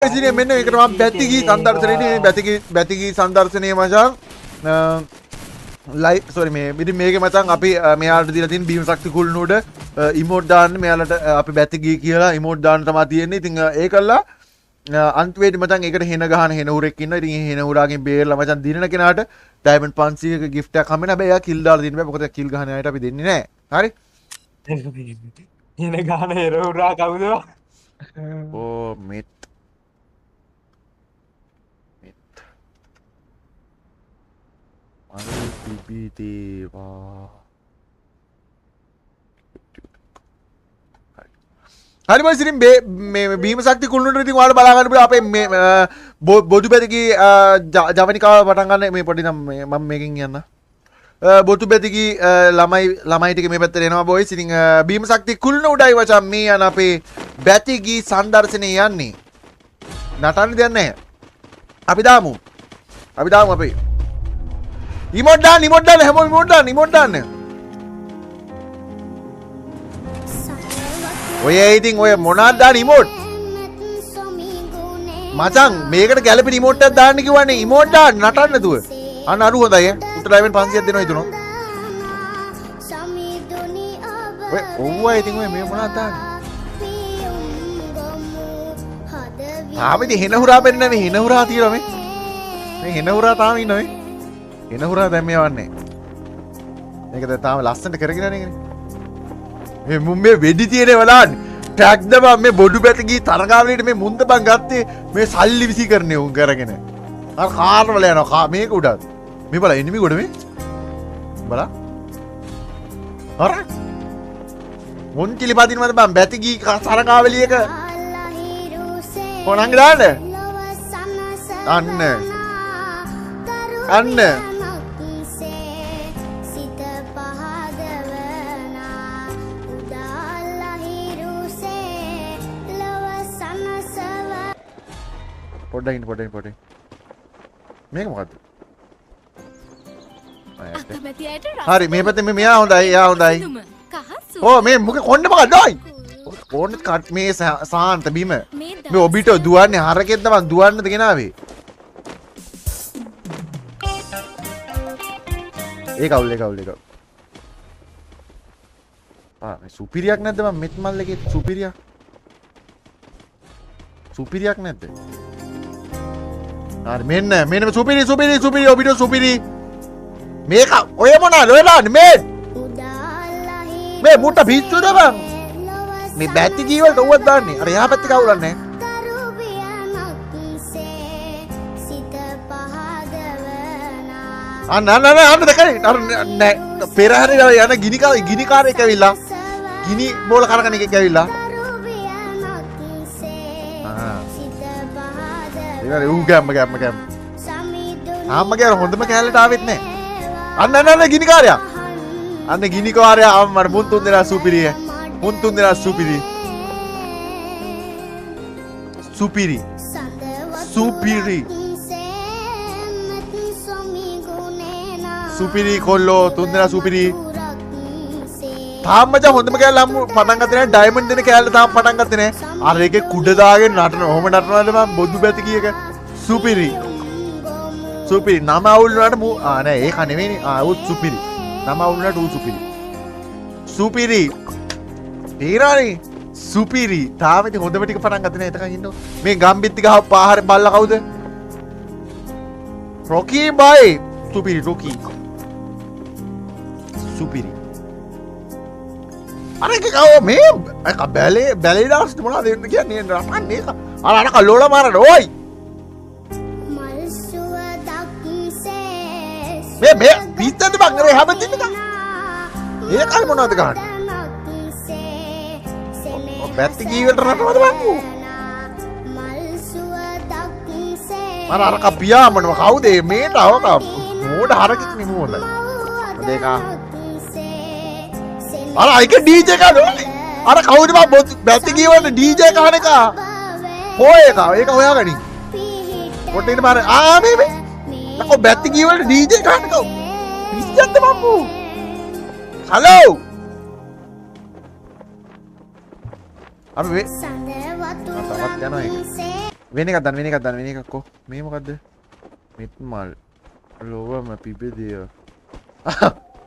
boys ඉතින් මෙන්න මේකට මම බැතිගී සංදර්ශනයේදී බැතිගී සංදර්ශනයේ මචං ලයිව් සෝරි මේ ඉතින් මේකේ මචං අපි මෙයාලට දීලා තියෙන බීම ශක්ති කුළුණුඩ ඉමෝට් දාන්න මෙයාලට අපි බැතිගී කියලා ඉමෝට් දාන්න තමයි තියෙන්නේ. ඉතින් ඒකල්ලා අන්තිමේදී මචං ඒකට හෙන ගහන හෙන උරෙක් ඉන්නවා. ඉතින් ඒ හෙන උරාගෙන් බේරලා මචං දිනන කෙනාට ඩයමන්ඩ් 500ක gift එකක් හම්බ වෙනවා. හැබැයි එයා කිල් දාලා දෙන්න බෑ. මොකද කිල් ගහන අයට අපි දෙන්නේ නැහැ. හරි? හෙන ගහන හෙන උරා කවුද? ඕ මෙත් අර පිපිතේවා. හරි boys ඉතින් මේ බීම ශක්ති කුළුණුට ඉතින් ඔයාලා බලා ගන්න බෑ අපේ මේ බොදු බෙදකී ජවනිකාව පටන් ගන්න මේ පොඩි නම් මම මේකෙන් යන්න බොදු බෙදකී ළමයි ටික මේ පැත්තට එනවා boys ඉතින් බීම ශක්ති කුළුණුඩයි වචන් මේ යන අපේ බැතිගී සංදර්ශනේ යන්නේ නටන්න දෙයක් නැහැ අපි දාමු අපේ ඉමෝට් දාන්න හැමෝම ඉමෝට් දාන්න ඔය ඉතින් ඔය මොනවද දාන ඉමෝට් මචං මේකට ගැළපෙන ඉමෝට් එකක් දාන්න කිව්වනේ ඉමෝට් දාන්න නටන්න නැතුව අන්න අරු හොඳයි උට ඩයමන්ඩ් 500ක් දෙනවා ඉතුරු ඔය ඔව්වා ඉතින් ඔය මේ මොනවද දාන්නේ ආවෙදි හෙන හුරා බෙන්නේ මේ හෙන හුරා තියලා මේ හෙන හුරා තාම ඉන්නවා මේ හෙන හුරා දැන් මේ යවන්නේ මේක දැන් තාම ලස්සනට කරගෙන යන්නේ මේ මුම්බේ වෙඩි තියෙනේ බලන්න ටැග් දබා මේ බොඩු පැතකී තරගාවලියට මේ මුන්ද බං ගත්තේ මේ සල්ලි විසිකරන්නේ උන් කරගෙන අර කාර් වල යනවා මේක උඩත් මේ බලන්න එනිමි ගොඩ මේ බලන්න අර මොන් කිලිපදින මත බං පැතකී තරගාවලියක කොනංග දාන්න අන්න පොඩ්ඩක් මේක මොකද්ද හරි මේ පැත්තේ මෙයා හොඳයි එයා හොඳයි ඕ මේ මුගේ කොණ්ඩ මොකද්ද ඔයි කොණ්ඩ කට් මේ සාන්ත බීම මේ ඔබිටෝ දුවන්නේ හරකෙද්ද මං දුවන්නද ගෙනාවේ ඒක අවුල් මේ සුපිරියක් නැද්ද මම මෙත් මල් එකේ සුපිරියක් නැද්ද හරි මෙන්න සුපිරි ඔබිටෝ සුපිරි මේක ඔය මොනවාද ඔය දාන්නේ මේ මුට්ට පිස්සුද බං මේ බැටි ජීවලට උවත් දාන්නේ අර එහා පැත්තේ කවුලන්නේ අන්න දැකේ අර පෙරහැරේ යන ගිනි කාරයෙක් ඇවිල්ලා ගිනි බෝල කරකන එකෙක් ඇවිල්ලා ඌ ගැම්ම ආම්මගේ හොඳම කෑල්ලට ආවෙත් නෑ අන්න ගිනිකාරයා අන්න ගිනිකාරයා අම්මර මුන් තුන් දෙනා සුපිරි කොල්ලෝ තුන් දෙනා සුපිරි තාම මචං හොඳම කෑල්ල අම්මු පටන් ගත්තේ නෑ ඩයමන්ඩ් දෙන කෑල්ල තාම පටන් ගත්තේ නෑ අර එකේ කුඩ දාගෙන නටන ඔහොම නටනවාද මම බොදු බැති කීයක සුපිරි නම අවුල් වුණාට නෑ ඒක නෙවෙයිනේ උත් සුපිරි නම අවුල් වුණාට ඌ සුපිරි තේරානේ සුපිරි තාම ඉතින් හොඳම ටික පටන් ගත්තේ නෑ එතකන් ඉන්නව මේ ගම්බිත්ති ගහ පාහරේ බල්ලා කවුද රොකී බයි සුපිරි අර එක කව මේ අක බැලේ දාස් මොනවද දෙන්න කියන්නේ රටන්නේ අර කල්ලෝල මාරන ඕයි මේ පිස්සද්ද බං අර හැබදින්න තා ඒකයි මොනවද ගහන්නේ පැත්ති කීවලට රටවද බං අර කපියාමනව කවුද මේට අවක මෝඩ හරකෙක් නෙමු හොඳයි දෙක අර අයික ඩීජේ කඩෝනේ අර කවුද බං පැත්ති කීවලට ඩීජේ කහන එක හොය එක ඒක හොයාගනි පොඩ්ඩක් ඉන්න මාර මේ නකෝ බැත්ති කීවලට ඩීජේ කහන එක පිස්සද්ද මම්මු හලෝ අපි තවත් යනවා ඒක වෙන එකක් දාන්න වෙන එකක් කො මේ මොකද්ද මෙත් මල් ලෝවම පිබිදිය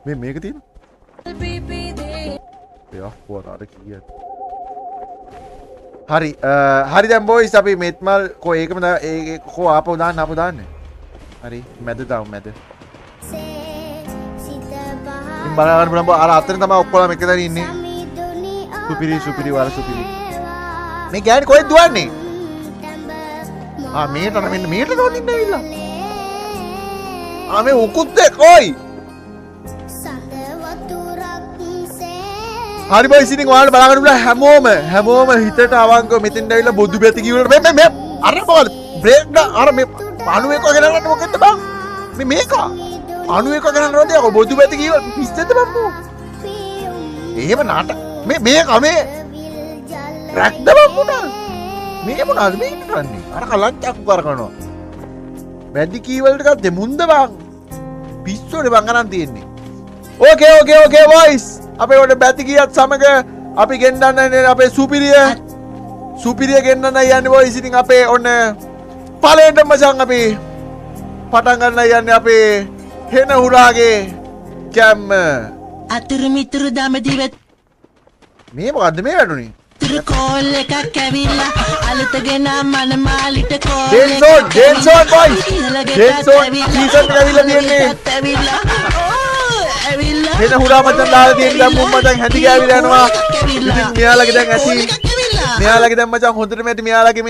මේ මේක තියෙනවා අර කීයද හරි හරි දැන් බොයිස් අපි මෙත් මල් කො ඒකම ඒ කො ආපහු දාන්න හරි මැද දාමු මැද ඉතින් බලන්න බලන්න අර අතන තමයි ඔක්කොම එක දැන ඉන්නේ සුපිරි වල සුපිරි මේ ගෑණි කොහෙද දුවන්නේ මේට මෙන්න මේට දොනින්න ඇවිල්ලා මේ උකුත් එක්ක ඔයි හරි බයි ඉතින් ඔයාලා බලන්න බුලා හැමෝම හිතට අවංකව මෙතෙන්ට ඇවිල්ලා බොදු බැති කිව්වලට මේ අර මොකද බ්‍රේක් අර මේ අණු එක ගෙනගන්න මොකෙන්ද බං මේ මේක අණු එක ගෙනගන්නවද යකෝ බොදු බැති කිව්ව පිස්සෙන්ද බම්මෝ එහෙම නාට මේක මේ රැක්ද බම්මුණා මේ මොනවද මේ කරන්නේ අර කලන්තක් කරනවා බැදි කීවලට ගත්තේ මුන්ද බං පිස්සෝනේ බං අනන් තියෙන්නේ ඕකේ වොයිස් අපේ ඔය බැති කීයත් සමග අපි ගෙන්නන්නේ අපේ සුපිරිය ගෙන්නන්න යන්නේ වොයිස් ඉතින් අපේ ඔන්න පළේට මචං අපි පටන් ගන්න යන්නේ අපේ හෙන හුරාගේ කැම්ම අතුරු මිතුරු දමදිවත් මේ මොකද්ද මේ වැටුනේ කෝල් එකක් ඇවිල්ලා අලුතගෙන මනමාලිට කෝල් ඩේන්සෝන් බොයිස් ඩේන්සෝන් සීසන් එක ඇවිල්ලා තියෙන්නේ ඇවිල්ලා හෙන හුරා මචං දාලා තියෙන දැන් මුම් මචං හැටි ගෑවිලා යනවා ඉතින් මෙයාලගේ දැන් ඇති මෙයාලගේ දැන් මචං හොඳටම ඇති මෙයාලගේ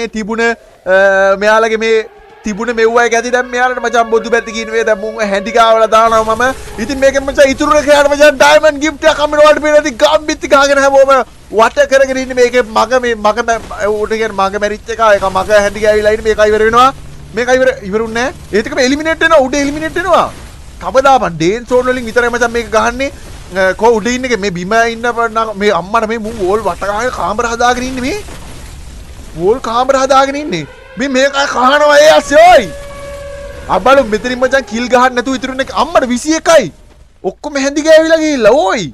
මේ තිබුණ මෙව්වයි ඇති දැන් මෙයාලට මචං බොදු බැති කිනුවේ දැන් මුම් හැටි ගාවලා දානවා මම ඉතින් මේකෙන් මචං ඉතුරු එකකට මචං ඩයමන්ඩ් ගිෆ්ට් එකක් හම්බ වෙනවාට පේන ඉතින් ගම්බිත්ති ගහගෙන හැමෝම වට කරගෙන ඉන්නේ මේකේ මග උට කියන මග මැරිච් එක මග හැටි ගෑවිලා ඉන්නේ මේක ඉවර වෙනවා මේක ඉවරුන්නේ නැහැ ඒකම එලිමිනේට් වෙනවා උඩ එලිමිනේට් වෙනවා කවදාවත් ඩේන් සෝන් වලින් විතරයි මචං මේක ගහන්නේ කො උඩ ඉන්න එක මේ බිම ඉන්න මේ අම්මට මේ මුන් වෝල් වට ගහගෙන කාමර හදාගෙන ඉන්නේ මේ වෝල් කාමර හදාගෙන ඉන්නේ මේ මේක කහනවා ඒ ඇස්සේ ඔයි අබලු මෙතනින් මචං කිල් ගහන්න නැතුව ඉතුරුනේ අම්මට 21යි ඔක්කොම හැඳි ගෑවිලා ගිහිල්ලා ඕයි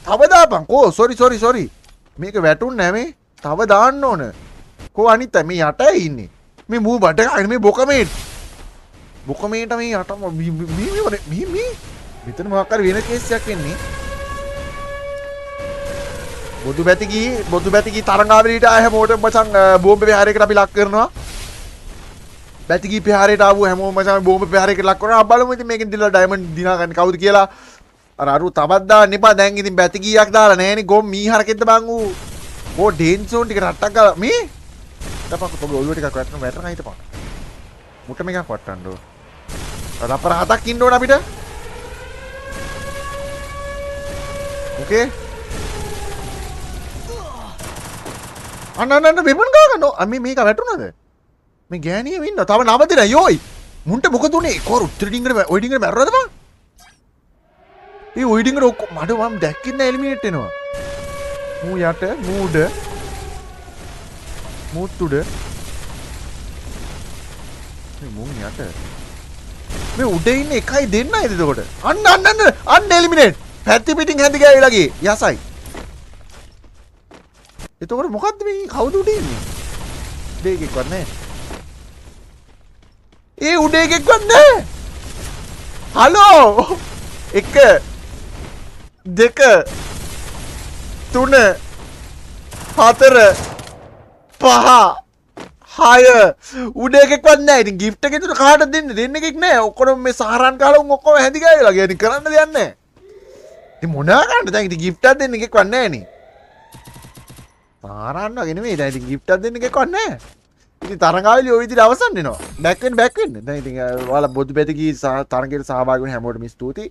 තව දාපන් කෝ සෝරි මේක වැටුන්නේ නැහැ මේ තව දාන්න ඕන කෝ අනිත් මේ යටයි ඉන්නේ මේ මූ බඩ ගන්න මේ බොකමේට මේ යට මේ මෙතන මොකක් හරි වෙන කේස් එකක් වෙන්නේ බොදු බැතිගී තරංගාවලියට ආය හැමෝටම මචං බෝම්බ ප්‍රහාරයකට අපි ලක් කරනවා බැතිගී ප්‍රහාරයට ආවෝ හැමෝම මචං බෝම්බ ප්‍රහාරයකට ලක් කරනවා බලමු ඉතින් මේකෙන් දිනලා ඩයමන්ඩ් දිනා ගන්න කවුද කියලා අර තවත් දාන්න එපා දැන් ඉතින් බැතිගීයක් දාලා නැහෙනේ ගොම් මීහරකෙද්ද බං ඌ ඕ ඩේන්සෝන් ටික රට්ටක් ගාලා මේ තපක් පොඩි ඔළුව ටිකක් වැටෙන හිටපන් මුට මේකක් වට්ටන්න ඕන රපර හතක් ඉන්න ඕන අපිට ඕකේ අන්න වෙපන් ගාගන්න මේක වැටුණාද මේ ගෑණියෙම ඉන්නවා තව 9 දෙනා යෝයි මුන්ට මොකද උනේ කොර උත්තරඩින්ගර ඔය ඩින්ගර මැරරද බං ඒ ඔය ඩින්ගර ඔක්කොම මඩ මම දැක්කේ නැහැ එලිමිනේට් වෙනවා මූ යට මූතුඩ මේ මුන් යට මේ උඩ ඉන්නේ එකයි දෙන්නයිද එතකොට අන්න එලිමිනේට් පැත්ති පිටින් හැඳි ගෑවිලා ගියේ යසයි එතකොට මොකද්ද මේ කවුද උඩ ඉන්නේ දෙකෙක්වත් නැහැ ඒ උඩ එකෙක්වත් නැහැ හලෝ 1 2 3 4 5 6 උඩ එකෙක්වත් නැහැ ඉතින් gift එක එතන කාටද දෙන්න එකෙක් නැහැ ඔක්කොම මේ සහරන් කාලා උන් ඔක්කොම හැදි ගෑවිලා ගියා ඉතින් කරන්න දෙයක් නැහැ ඉතින් මොනවා කරන්නද දැන් ඉතින් gift එකක් දෙන්න එකෙක්වත් නැහැ නේ සහරන් වගේ නෙමෙයි දැන් ඉතින් gift එකක් දෙන්න එකෙක්වත් නැහැ ඉතින් තරඟාවලිය ওই විදිහට අවසන් වෙනවා බෑක් වෙන්න දැන් ඉතින් ඔයාලා බොදු බැති කී තරඟයට සහභාගී වෙන හැමෝටම ස්තුතියි